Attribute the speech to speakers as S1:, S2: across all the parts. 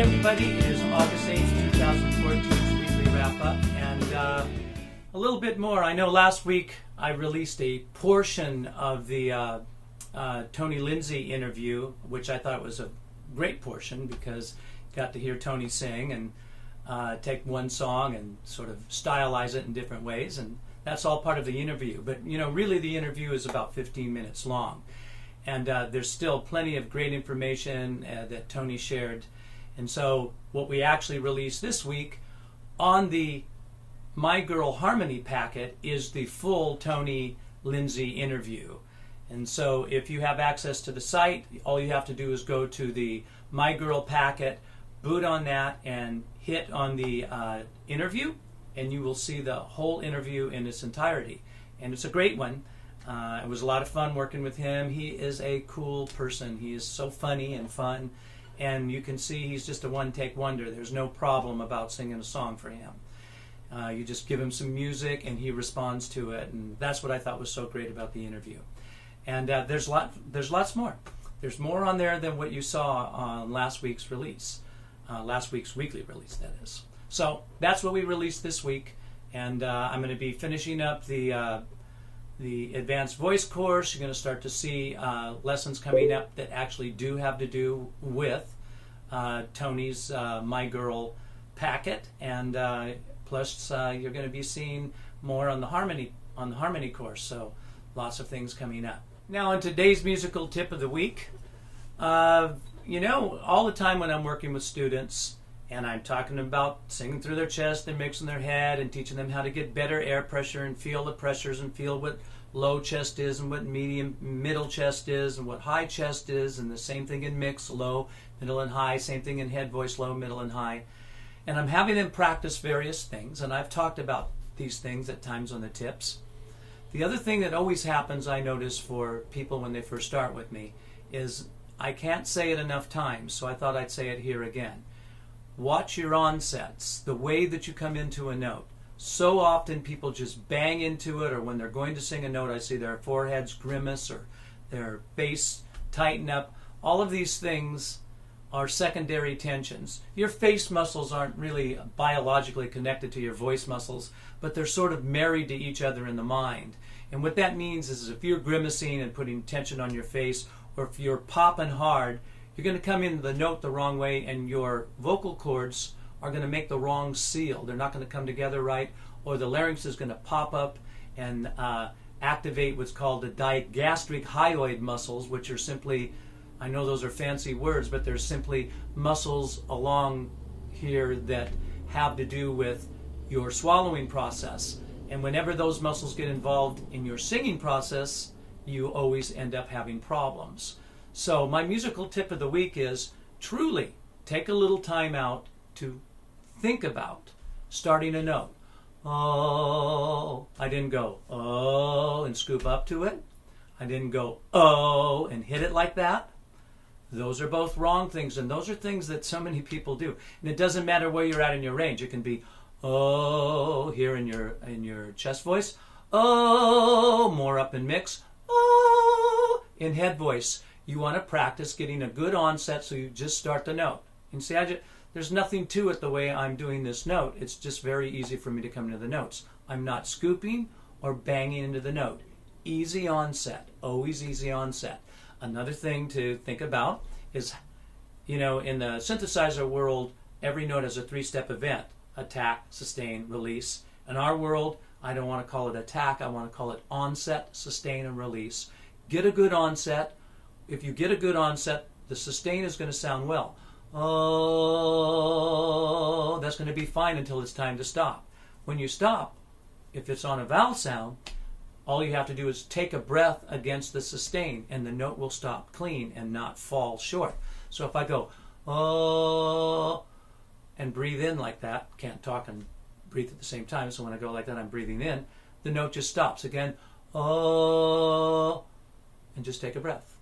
S1: everybody, it is August 8th, 2014's weekly wrap-up, and a little bit more. I know last week I released a portion of the Tony Lindsay interview, which I thought was a great portion because I got to hear Tony sing and take one song and sort of stylize it in different ways, and that's all part of the interview. But, you know, really the interview is about 15 minutes long. And there's still plenty of great information that Tony shared. And so what we actually released this week on the My Girl Harmony packet is the full Tony Lindsay interview. And so if you have access to the site, all you have to do is go to the My Girl packet, boot on that, and hit on the interview, and you will see the whole interview in its entirety. And it's a great one. It was a lot of fun working with him. He is a cool person. He is so funny and fun, and you can see he's just a one-take wonder. There's no problem about singing a song for him. You just give him some music and he responds to it, and that's what I thought was so great about the interview. And there's lots more. There's more on there than what you saw on last week's release, last week's weekly release, that is. So that's what we released this week, and I'm going to be finishing up the advanced voice course. You're going to start to see lessons coming up that actually do have to do with Tony's My Girl packet, and plus you're going to be seeing more on the harmony course. So lots of things coming up. Now, on today's musical tip of the week, you know, all the time when I'm working with students and I'm talking about singing through their chest and mixing their head and teaching them how to get better air pressure and feel the pressures and feel what low chest is and what middle chest is and what high chest is, and the same thing in mix, low, middle, and high, same thing in head voice, low, middle, and high. And I'm having them practice various things, and I've talked about these things at times on the tips. The other thing that always happens, I notice, for people when they first start with me is I can't say it enough times, so I thought I'd say it here again. Watch your onsets, the way that you come into a note. So often people just bang into it, or when they're going to sing a note, I see their foreheads grimace or their face tighten up. All of these things are secondary tensions. Your face muscles aren't really biologically connected to your voice muscles, but they're sort of married to each other in the mind. And what that means is if you're grimacing and putting tension on your face, or if you're popping hard, you're going to come into the note the wrong way, and your vocal cords are going to make the wrong seal. They're not going to come together right, or the larynx is going to pop up and activate what's called the digastric hyoid muscles, which are simply, I know those are fancy words, but they're simply muscles along here that have to do with your swallowing process. And whenever those muscles get involved in your singing process, you always end up having problems. So my musical tip of the week is truly take a little time out to think about starting a note. Oh, I didn't go oh and scoop up to it. I didn't go oh and hit it like that. Those are both wrong things, and those are things that so many people do. And it doesn't matter where you're at in your range. It can be oh here in your chest voice, oh more up in mix, oh in head voice. You want to practice getting a good onset, so you just start the note. And see, there's nothing to it the way I'm doing this note. It's just very easy for me to come to the notes. I'm not scooping or banging into the note. Easy onset, always easy onset. Another thing to think about is, you know, in the synthesizer world, every note has a three-step event: attack, sustain, release. In our world, I don't want to call it attack. I want to call it onset, sustain, and release. Get a good onset. If you get a good onset, the sustain is going to sound well. Oh, that's going to be fine until it's time to stop. When you stop, if it's on a vowel sound, all you have to do is take a breath against the sustain, and the note will stop clean and not fall short. So if I go, oh, and breathe in like that, can't talk and breathe at the same time, so when I go like that, I'm breathing in, the note just stops. Again, oh, and just take a breath.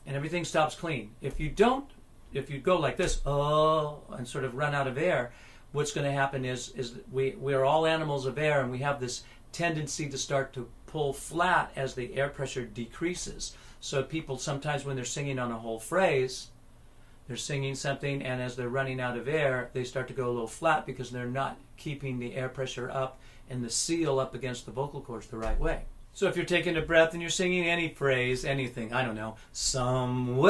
S1: And everything stops clean. If you go like this, oh, and sort of run out of air, what's going to happen is we're all animals of air, and we have this tendency to start to pull flat as the air pressure decreases. So people sometimes when they're singing on a whole phrase, they're singing something, and as they're running out of air, they start to go a little flat because they're not keeping the air pressure up and the seal up against the vocal cords the right way. So if you're taking a breath and you're singing any phrase, anything, I don't know, somewhere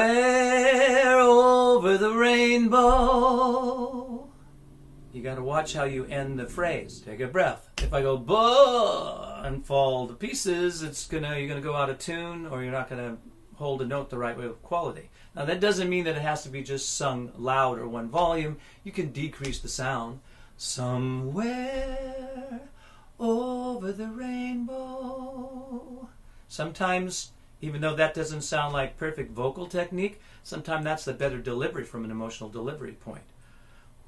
S1: over the rainbow, you got to watch how you end the phrase. Take a breath. If I go "buh" and fall to pieces, you're gonna go out of tune, or you're not gonna hold a note the right way with quality. Now that doesn't mean that it has to be just sung loud or one volume. You can decrease the sound. Somewhere over the rainbow. Sometimes, even though that doesn't sound like perfect vocal technique, sometimes that's the better delivery from an emotional delivery point.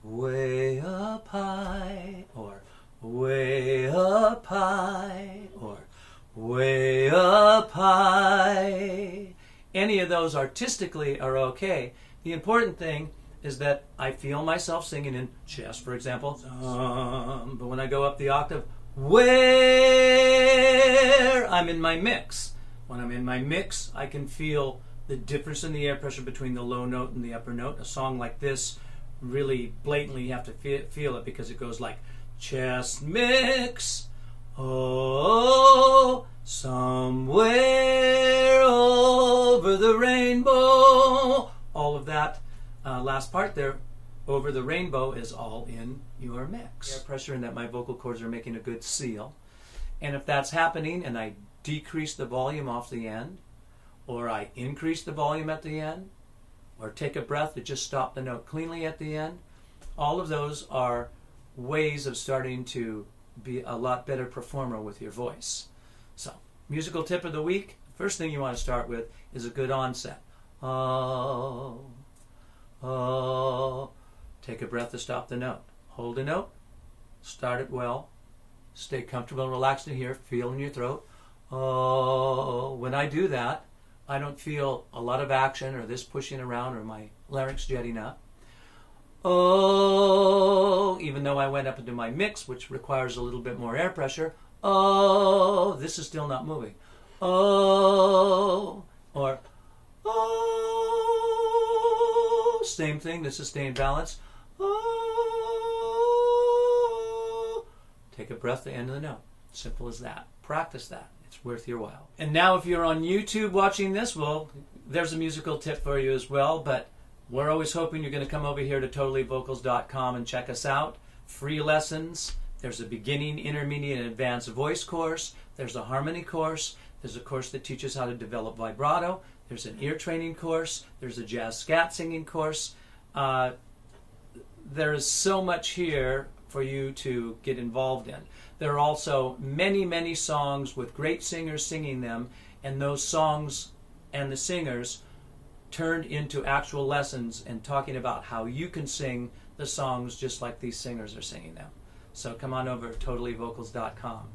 S1: Way up high, or way up high, or way up high. Any of those artistically are okay. The important thing is that I feel myself singing in chest, for example. But when I go up the octave, where I'm in my mix. When I'm in my mix, I can feel the difference in the air pressure between the low note and the upper note. A song like this, really blatantly you have to feel it, because it goes like chest mix, oh, somewhere over the rainbow. All of that last part there, over the rainbow, is all in your mix. Air pressure, and that my vocal cords are making a good seal. And if that's happening and I decrease the volume off the end, or I increase the volume at the end, or take a breath to just stop the note cleanly at the end, all of those are ways of starting to be a lot better performer with your voice. So, musical tip of the week, first thing you want to start with is a good onset. Oh, oh. Take a breath to stop the note. Hold a note, start it well, stay comfortable and relaxed in here, feel in your throat. Oh, when I do that, I don't feel a lot of action or this pushing around or my larynx jetting up. Oh, even though I went up into my mix, which requires a little bit more air pressure, oh, this is still not moving. Oh, or oh, same thing, the sustained balance. Oh, take a breath to end of the note. Simple as that. Practice that. It's worth your while. And now if you're on YouTube watching this, well, there's a musical tip for you as well, but we're always hoping you're going to come over here to totallyvocals.com and check us out. Free lessons. There's a beginning, intermediate, and advanced voice course. There's a harmony course. There's a course that teaches how to develop vibrato. There's an ear training course. There's a jazz scat singing course. There is so much here for you to get involved in. There are also many, many songs with great singers singing them, and those songs and the singers turned into actual lessons and talking about how you can sing the songs just like these singers are singing them. So come on over to totallyvocals.com.